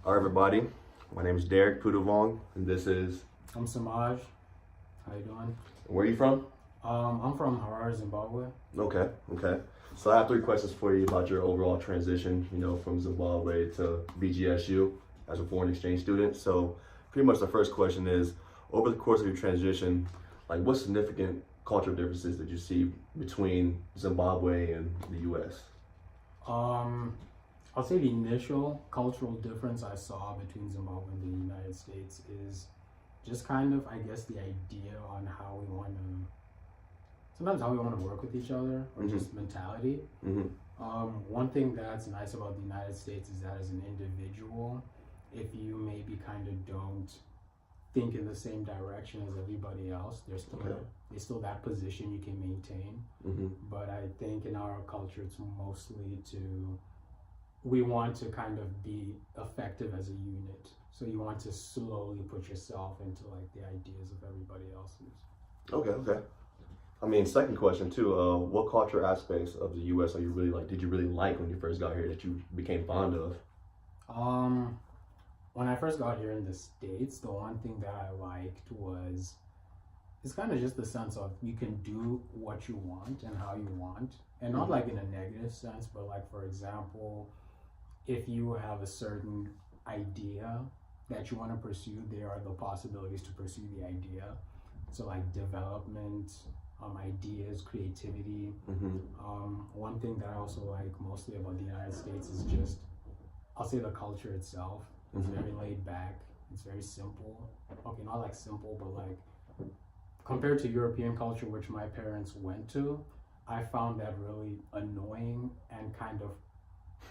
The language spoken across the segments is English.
Hi everybody, my name is Derek Pudovong, and this is. I'm Samaj. How you doing? Where are you from? I'm from Harare, Zimbabwe. Okay. So I have three questions for you about your overall transition, from Zimbabwe to BGSU as a foreign exchange student. So pretty much the first question is, over the course of your transition, like what significant cultural differences did you see between Zimbabwe and the US? I'll say the initial cultural difference I saw between Zimbabwe and the United States is just kind of, I guess, the idea on how we want to, sometimes how we want to work with each other, or just mentality. One thing that's nice about the United States is that as an individual, if you maybe kind of don't think in the same direction as everybody else, there's still that position you can maintain. But I think in our culture, it's mostly we want to kind of be effective as a unit. So you want to slowly put yourself into like the ideas of everybody else's. Okay. I mean, second question too, what culture aspects of the US did you really like when you first got here that you became fond of? When I first got here in the States, the one thing that I liked was it's kind of just the sense of you can do what you want and how you want, and not like in a negative sense, but like, for example, if you have a certain idea that you want to pursue, there are the possibilities to pursue the idea. So like development, ideas, creativity. One thing that I also like mostly about the United States is just, I'll say, the culture itself. It's very laid back. It's very simple. Okay, not like simple, but like compared to European culture, which my parents went to, I found that really annoying and kind of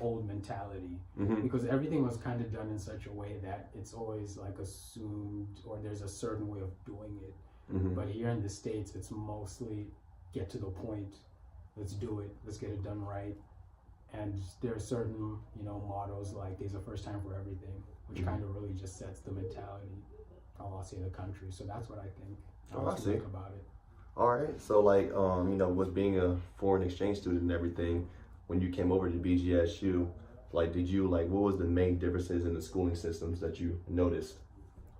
old mentality, because everything was kind of done in such a way that it's always like assumed, or there's a certain way of doing it. But here in the States, it's mostly get to the point, let's do it, let's get it done right. And there are certain, mottos like there's a first time for everything, which kind of really just sets the mentality of, I'll say, the country. So that's what I think. I see. Like about it. All right. So like, with being a foreign exchange student and everything, when you came over to BGSU, what was the main differences in the schooling systems that you noticed?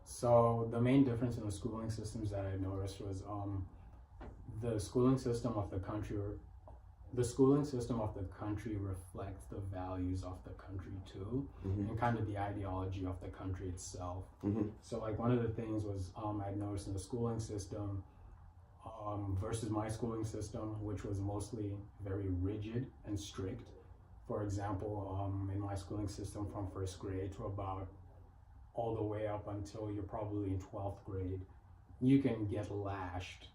So the main difference in the schooling systems that I noticed was the schooling system of the country reflects the values of the country too, and kind of the ideology of the country itself. So like one of the things was I noticed in the schooling system versus my schooling system, which was mostly very rigid and strict. For example, in my schooling system, from first grade to about all the way up until you're probably in 12th grade, you can get lashed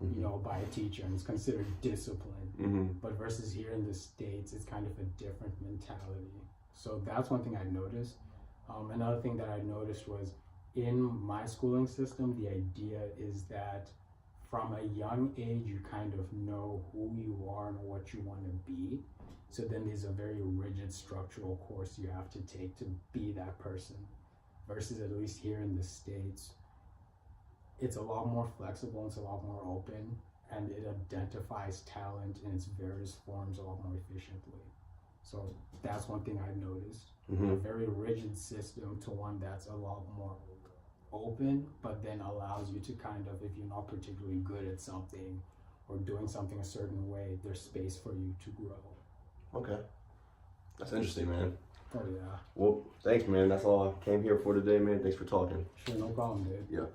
by a teacher, and it's considered discipline. But versus here in the States, it's kind of a different mentality. So that's one thing I noticed. Another thing that I noticed was in my schooling system, the idea is that from a young age, you kind of know who you are and what you want to be. So then there's a very rigid structural course you have to take to be that person. Versus at least here in the States, it's a lot more flexible, it's a lot more open, and it identifies talent in its various forms a lot more efficiently. So that's one thing I noticed. A very rigid system to one that's a lot more open, but then allows you to kind of, if you're not particularly good at something or doing something a certain way, there's space for you to grow. Okay. That's interesting, man. Oh yeah. Well, thanks, man. That's all I came here for today, man. Thanks for talking. Sure, no problem, dude. Yeah.